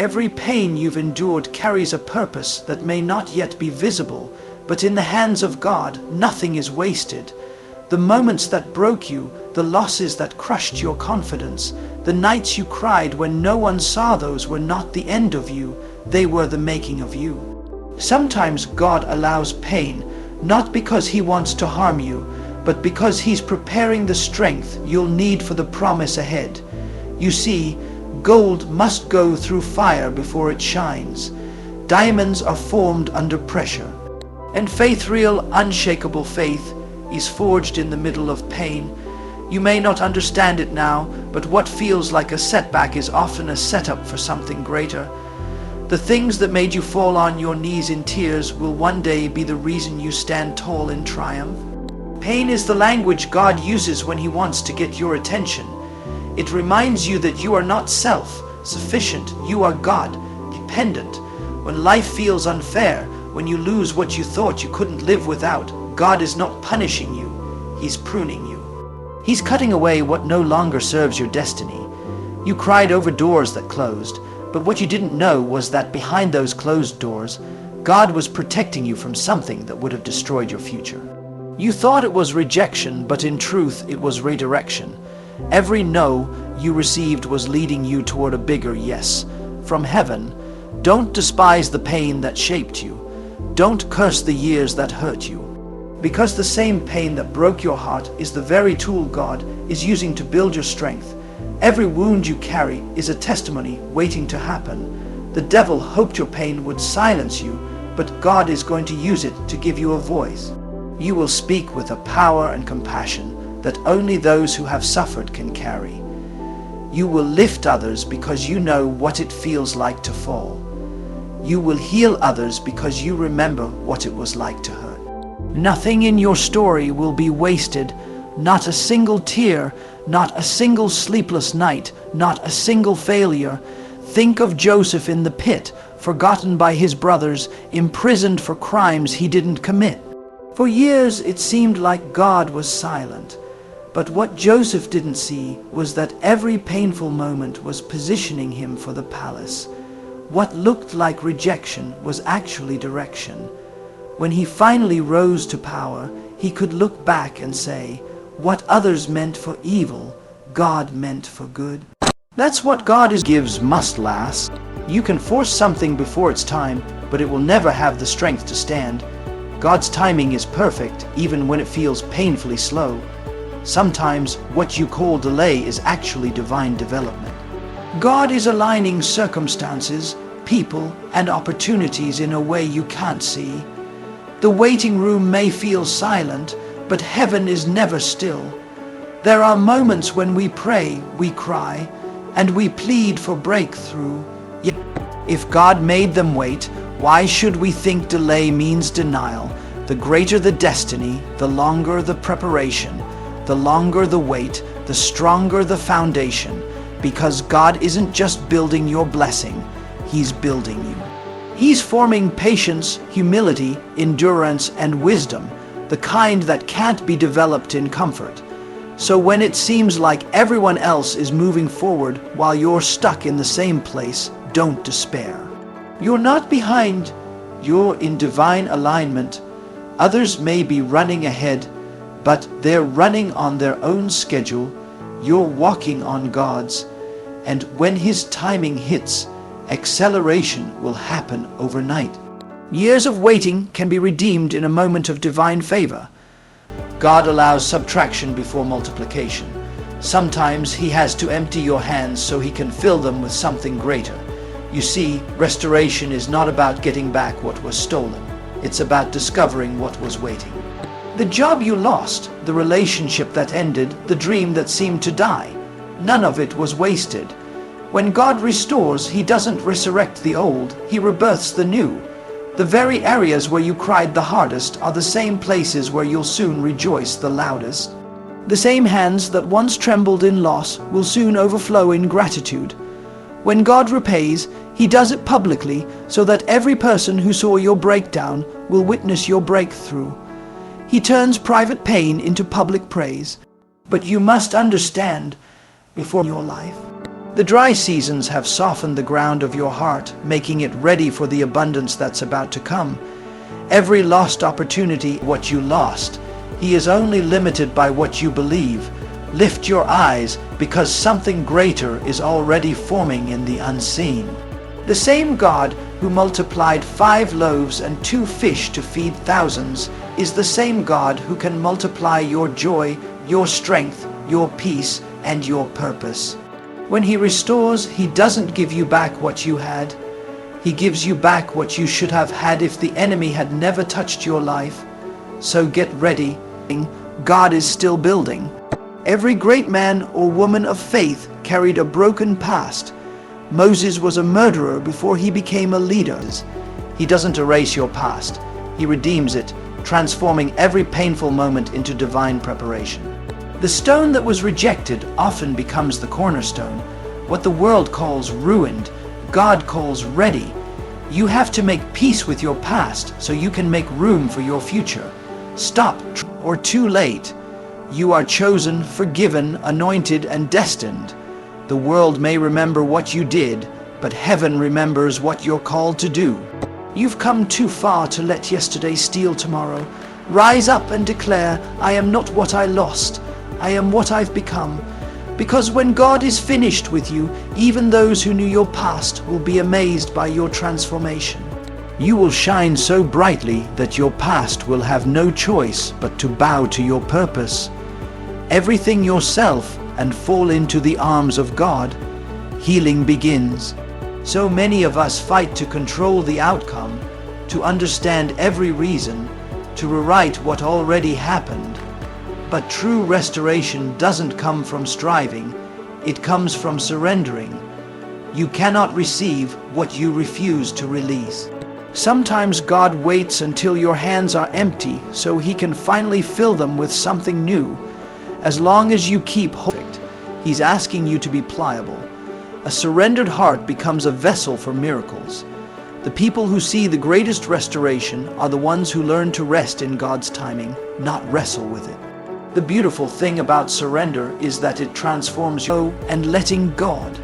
Every pain you've endured carries a purpose that may not yet be visible, but in the hands of God, nothing is wasted. The moments that broke you, the losses that crushed your confidence, the nights you cried when no one saw, those were not the end of you, they were the making of you. Sometimes God allows pain, not because He wants to harm you, but because He's preparing the strength you'll need for the promise ahead. You see, gold must go through fire before it shines. Diamonds are formed under pressure. And faith, real, unshakable faith, is forged in the middle of pain. You may not understand it now, but what feels like a setback is often a setup for something greater. The things that made you fall on your knees in tears will one day be the reason you stand tall in triumph. Pain is the language God uses when He wants to get your attention. It reminds you that you are not self-sufficient, you are God-dependent. When life feels unfair, when you lose what you thought you couldn't live without, God is not punishing you, He's pruning you. He's cutting away what no longer serves your destiny. You cried over doors that closed, but what you didn't know was that behind those closed doors, God was protecting you from something that would have destroyed your future. You thought it was rejection, but in truth it was redirection. Every no you received was leading you toward a bigger yes from heaven. Don't despise the pain that shaped you. Don't curse the years that hurt you. Because the same pain that broke your heart is the very tool God is using to build your strength. Every wound you carry is a testimony waiting to happen. The devil hoped your pain would silence you, but God is going to use it to give you a voice. You will speak with a power and compassion that only those who have suffered can carry. You will lift others because you know what it feels like to fall. You will heal others because you remember what it was like to hurt. Nothing in your story will be wasted, not a single tear, not a single sleepless night, not a single failure. Think of Joseph in the pit, forgotten by his brothers, imprisoned for crimes he didn't commit. For years it seemed like God was silent, but what Joseph didn't see was that every painful moment was positioning him for the palace. What looked like rejection was actually direction. When he finally rose to power, he could look back and say, what others meant for evil, God meant for good. That's what God gives must last. You can force something before its time, but it will never have the strength to stand. God's timing is perfect, even when it feels painfully slow. Sometimes what you call delay is actually divine development. God is aligning circumstances, people, and opportunities in a way you can't see. The waiting room may feel silent, but heaven is never still. There are moments when we pray, we cry, and we plead for breakthrough. Yet, if God made them wait, why should we think delay means denial? The greater the destiny, the longer the preparation. The longer the wait, the stronger the foundation. Because God isn't just building your blessing, He's building you. He's forming patience, humility, endurance, and wisdom, the kind that can't be developed in comfort. So when it seems like everyone else is moving forward while you're stuck in the same place, don't despair. You're not behind, you're in divine alignment. Others may be running ahead, but they're running on their own schedule. You're walking on God's, and when His timing hits, acceleration will happen overnight. Years of waiting can be redeemed in a moment of divine favor. God allows subtraction before multiplication. Sometimes He has to empty your hands so He can fill them with something greater. You see, restoration is not about getting back what was stolen. It's about discovering what was waiting. The job you lost, the relationship that ended, the dream that seemed to die, none of it was wasted. When God restores, He doesn't resurrect the old, He rebirths the new. The very areas where you cried the hardest are the same places where you'll soon rejoice the loudest. The same hands that once trembled in loss will soon overflow in gratitude. When God repays, He does it publicly so that every person who saw your breakdown will witness your breakthrough. He turns private pain into public praise. But you must understand, before your life, The dry seasons have softened the ground of your heart, making it ready for the abundance that's about to come. Every lost opportunity, what you lost. He is only limited by what you believe. Lift your eyes, because something greater is already forming in the unseen. The same God who multiplied 5 loaves and 2 fish to feed thousands is the same God who can multiply your joy, your strength, your peace, and your purpose. When He restores, He doesn't give you back what you had. He gives you back what you should have had if the enemy had never touched your life. So get ready. God is still building. Every great man or woman of faith carried a broken past. Moses was a murderer before he became a leader. He doesn't erase your past. He redeems it, transforming every painful moment into divine preparation. The stone that was rejected often becomes the cornerstone. What the world calls ruined, God calls ready. You have to make peace with your past so you can make room for your future. Stop, or too late. You are chosen, forgiven, anointed, and destined. The world may remember what you did, but heaven remembers what you're called to do. You've come too far to let yesterday steal tomorrow. Rise up and declare, I am not what I lost. I am what I've become. Because when God is finished with you, even those who knew your past will be amazed by your transformation. You will shine so brightly that your past will have no choice but to bow to your purpose. Everything yourself and fall into the arms of God. Healing begins. So many of us fight to control the outcome, to understand every reason, to rewrite what already happened. But true restoration doesn't come from striving, it comes from surrendering. You cannot receive what you refuse to release. Sometimes God waits until your hands are empty so He can finally fill them with something new. As long as you keep holding, He's asking you to be pliable. A surrendered heart becomes a vessel for miracles. The people who see the greatest restoration are the ones who learn to rest in God's timing, not wrestle with it. The beautiful thing about surrender is that it transforms you and letting God.